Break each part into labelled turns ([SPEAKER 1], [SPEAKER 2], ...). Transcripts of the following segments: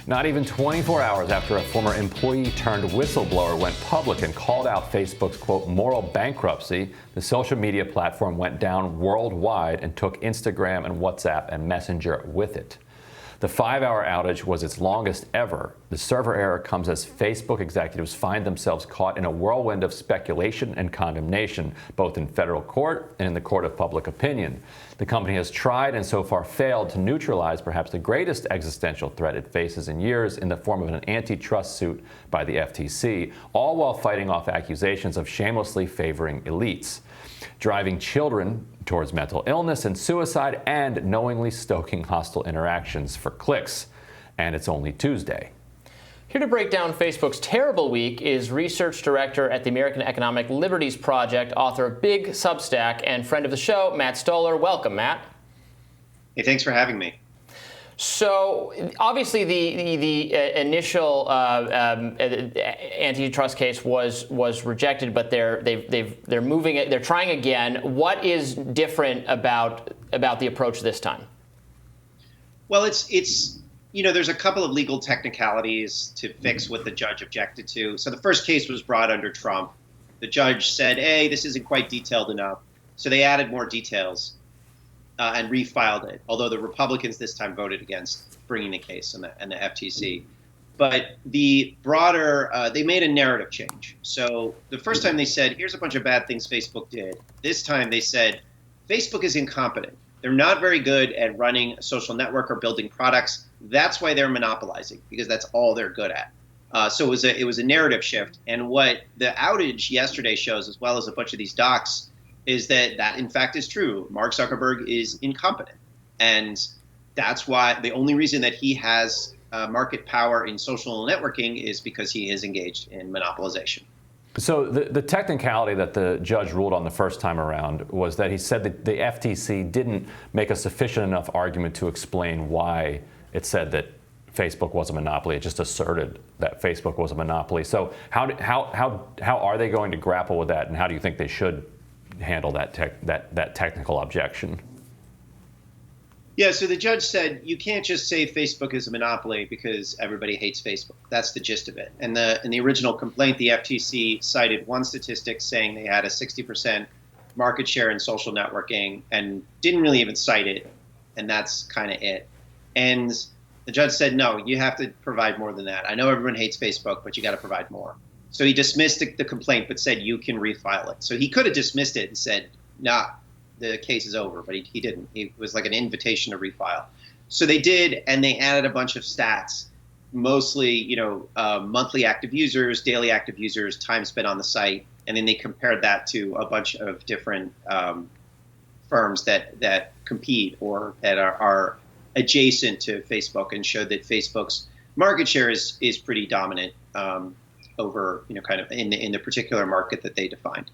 [SPEAKER 1] Not even 24 hours after a former employee turned whistleblower went public and called out Facebook's, quote, moral bankruptcy, the social media platform went down worldwide and took Instagram and WhatsApp and Messenger with it. The 5-hour outage was its longest ever. The server error comes as Facebook executives find themselves caught in a whirlwind of speculation and condemnation, both in federal court and in the court of public opinion. The company has tried and so far failed to neutralize perhaps the greatest existential threat it faces in years in the form of an antitrust suit by the FTC, all while fighting off accusations of shamelessly favoring elites, driving children towards mental illness and suicide, and knowingly stoking hostile interactions for clicks. And it's only Tuesday.
[SPEAKER 2] Here to break down Facebook's terrible week is research director at the American Economic Liberties Project, author of Big Substack, and friend of the show, Matt Stoller. Welcome, Matt.
[SPEAKER 3] Hey, thanks for having me.
[SPEAKER 2] So obviously the initial antitrust case was rejected, but they're moving it. They're trying again. What is different about the approach this time?
[SPEAKER 3] Well, it's there's a couple of legal technicalities to fix what the judge objected to. So the first case was brought under Trump. The judge said, "Hey, this isn't quite detailed enough," so they added more details. And refiled it, although the Republicans this time voted against bringing the case and the FTC. But the broader, they made a narrative change. So the first time they said, here's a bunch of bad things Facebook did. This time they said, Facebook is incompetent. They're not very good at running a social network or building products. That's why they're monopolizing, because that's all they're good at. So it was a narrative shift. And what the outage yesterday shows, as well as a bunch of these docs, is that in fact is true. Mark Zuckerberg is incompetent. And that's why the only reason that he has market power in social networking is because he is engaged in monopolization.
[SPEAKER 1] So the technicality that the judge ruled on the first time around was that he said that the FTC didn't make a sufficient enough argument to explain why it said that Facebook was a monopoly. It just asserted that Facebook was a monopoly. So how are they going to grapple with that, and how do you think they should handle that technical objection?
[SPEAKER 3] Yeah, so the judge said you can't just say Facebook is a monopoly because everybody hates Facebook. That's the gist of it. And in the original complaint, the FTC cited one statistic saying they had a 60% market share in social networking and didn't really even cite it. And that's kind of it. And the judge said, no, you have to provide more than that. I know everyone hates Facebook, but you got to provide more. So he dismissed the complaint, but said you can refile it. So he could have dismissed it and said, nah, the case is over, but he didn't. It was like an invitation to refile. So they did, and they added a bunch of stats, mostly monthly active users, daily active users, time spent on the site, and then they compared that to a bunch of different firms that compete or that are adjacent to Facebook, and showed that Facebook's market share is pretty dominant. Over, kind of in the particular market that they defined.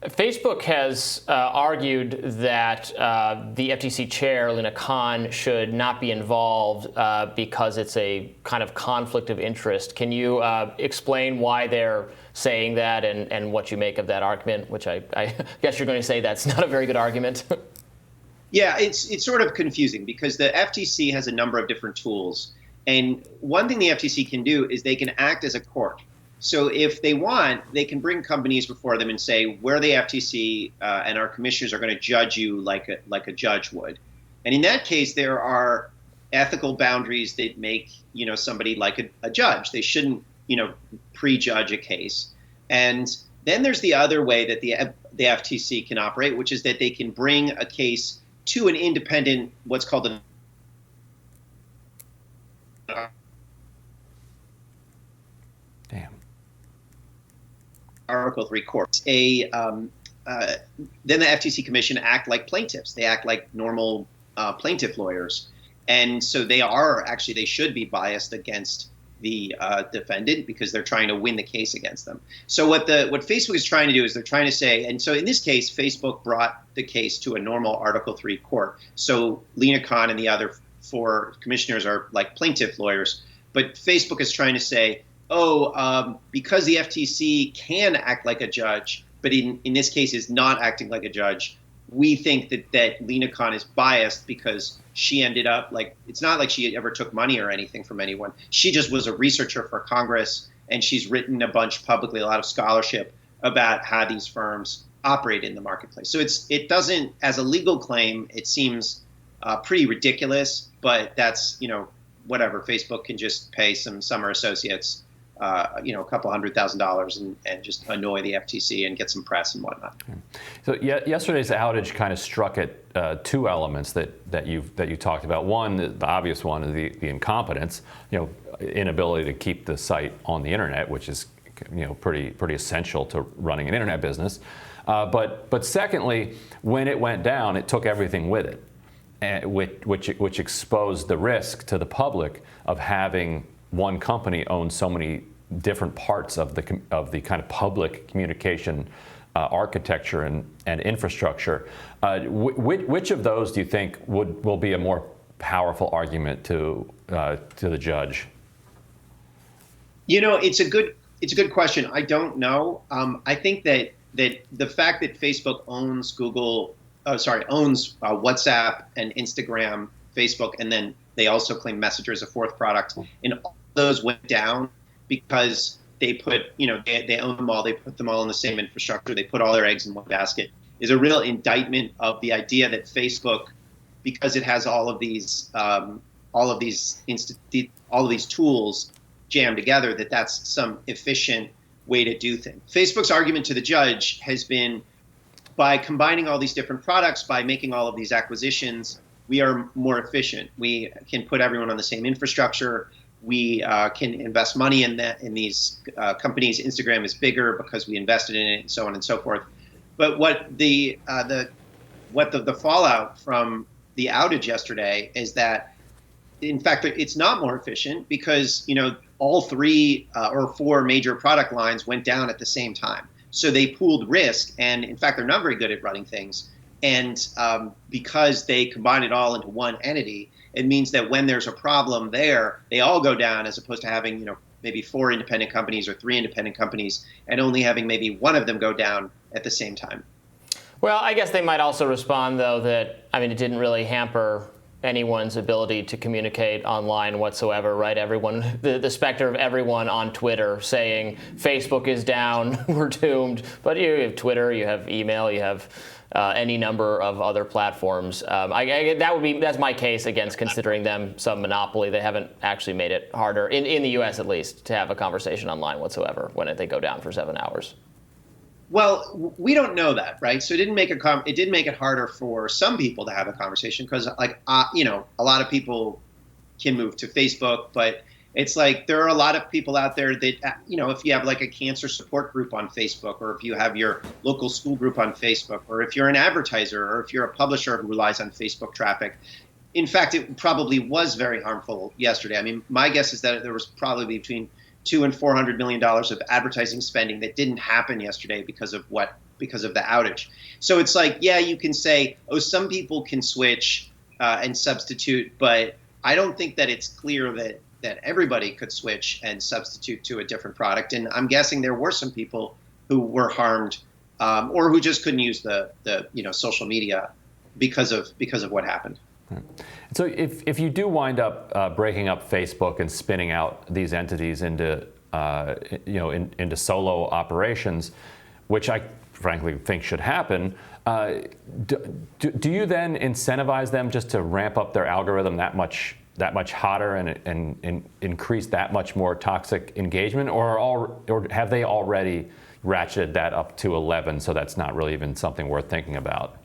[SPEAKER 2] Facebook has argued that the FTC chair, Lina Khan, should not be involved because it's a kind of conflict of interest. Can you explain why they're saying that and what you make of that argument, which I guess you're going to say that's not a very good argument?
[SPEAKER 3] Yeah, it's sort of confusing because the FTC has a number of different tools. And one thing the FTC can do is they can act as a court. So if they want, they can bring companies before them and say, we're the FTC and our commissioners are going to judge you like a judge would. And in that case, there are ethical boundaries that make somebody like a judge. They shouldn't prejudge a case. And then there's the other way that the FTC can operate, which is that they can bring a case to an independent, what's called an Article 3 courts. Then the FTC Commission act like plaintiffs. They act like normal plaintiff lawyers. And so they should be biased against the defendant because they're trying to win the case against them. So what Facebook is trying to do is they're trying to say, and so in this case, Facebook brought the case to a normal Article 3 court. So Lina Khan and the other 4 commissioners are like plaintiff lawyers. But Facebook is trying to say, because the FTC can act like a judge, but in this case is not acting like a judge, we think that Lina Khan is biased because she ended up it's not like she ever took money or anything from anyone. She just was a researcher for Congress, and she's written a bunch publicly, a lot of scholarship about how these firms operate in the marketplace. So it doesn't, as a legal claim, it seems pretty ridiculous, but that's, whatever. Facebook can just pay some summer associates, a couple $100,000 and just annoy the FTC and get some press and whatnot.
[SPEAKER 1] So yesterday's outage kind of struck at two elements that you talked about. One, the obvious one, is the incompetence, inability to keep the site on the internet, which is pretty essential to running an internet business. But secondly, when it went down, it took everything with it. Which exposed the risk to the public of having one company own so many different parts of the kind of public communication architecture and infrastructure. Which of those do you think will be a more powerful argument to the judge?
[SPEAKER 3] It's a good question. I don't know. I think that the fact that Facebook owns owns WhatsApp and Instagram, Facebook, and then they also claim Messenger as a fourth product. And all those went down because they put, they own them all. They put them all in the same infrastructure. They put all their eggs in one basket. Is a real indictment of the idea that Facebook, because it has all of these tools jammed together, that's some efficient way to do things. Facebook's argument to the judge has been, by combining all these different products, by making all of these acquisitions, we are more efficient. We can put everyone on the same infrastructure. We can invest money in these companies. Instagram is bigger because we invested in it, and so on and so forth. But what the fallout from the outage yesterday is that, in fact, it's not more efficient because all three or four major product lines went down at the same time. So they pooled risk, and in fact, they're not very good at running things. And because they combine it all into one entity, it means that when there's a problem there, they all go down, as opposed to having maybe 4 independent companies or 3 independent companies, and only having maybe one of them go down at the same time.
[SPEAKER 2] Well, I guess they might also respond, though, that it didn't really hamper anyone's ability to communicate online whatsoever, right? Everyone, the specter of everyone on Twitter saying Facebook is down, we're doomed. But you have Twitter, you have email, you have any number of other platforms. That's my case against considering them some monopoly. They haven't actually made it harder, in the U.S. at least, to have a conversation online whatsoever when they go down for 7 hours.
[SPEAKER 3] Well, we don't know that, right? So it didn't make it harder for some people to have a conversation because, a lot of people can move to Facebook, but it's like there are a lot of people out there that, if you have like a cancer support group on Facebook, or if you have your local school group on Facebook, or if you're an advertiser, or if you're a publisher who relies on Facebook traffic. In fact, it probably was very harmful yesterday. My guess is that there was probably between $200 and $400 million of advertising spending that didn't happen yesterday because of the outage. So it's like, yeah, you can say, some people can switch and substitute, but I don't think that it's clear that everybody could switch and substitute to a different product. And I'm guessing there were some people who were harmed or who just couldn't use the social media because of what happened.
[SPEAKER 1] So if you do wind up breaking up Facebook and spinning out these entities into into solo operations, which I frankly think should happen, do you then incentivize them just to ramp up their algorithm that much hotter and increase that much more toxic engagement, or have they already ratcheted that up to 11, so that's not really even something worth thinking about?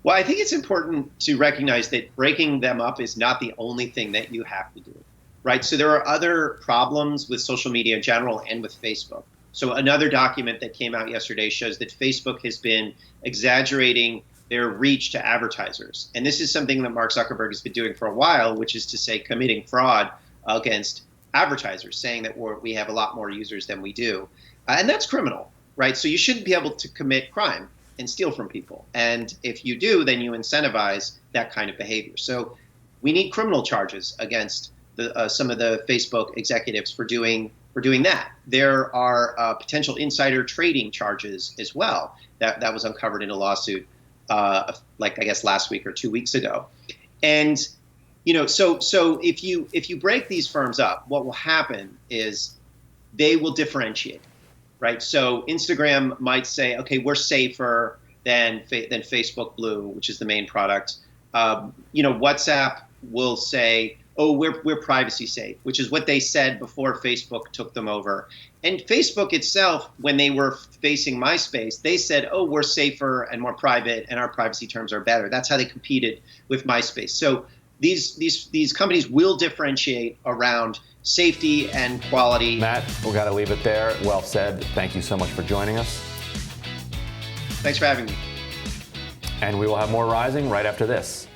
[SPEAKER 3] Well, I think it's important to recognize that breaking them up is not the only thing that you have to do, right? So there are other problems with social media in general and with Facebook. So another document that came out yesterday shows that Facebook has been exaggerating their reach to advertisers. And this is something that Mark Zuckerberg has been doing for a while, which is to say committing fraud against advertisers, saying that we have a lot more users than we do. And that's criminal, right? So you shouldn't be able to commit crime and steal from people. And if you do, then you incentivize that kind of behavior. So we need criminal charges against some of the Facebook executives for doing that. There are potential insider trading charges as well that was uncovered in a lawsuit like I guess last week or 2 weeks ago. And so if you break these firms up, what will happen is they will differentiate, right? So Instagram might say, okay, we're safer than Facebook Blue, which is the main product. WhatsApp will say, oh, we're privacy safe, which is what they said before Facebook took them over. And Facebook itself, when they were facing MySpace, they said, oh, we're safer and more private, and our privacy terms are better. That's how they competed with MySpace. So these companies will differentiate around safety and quality.
[SPEAKER 1] Matt, we've got to leave it there. Well said. Thank you so much for joining us.
[SPEAKER 3] Thanks for having me.
[SPEAKER 1] And we will have more Rising right after this.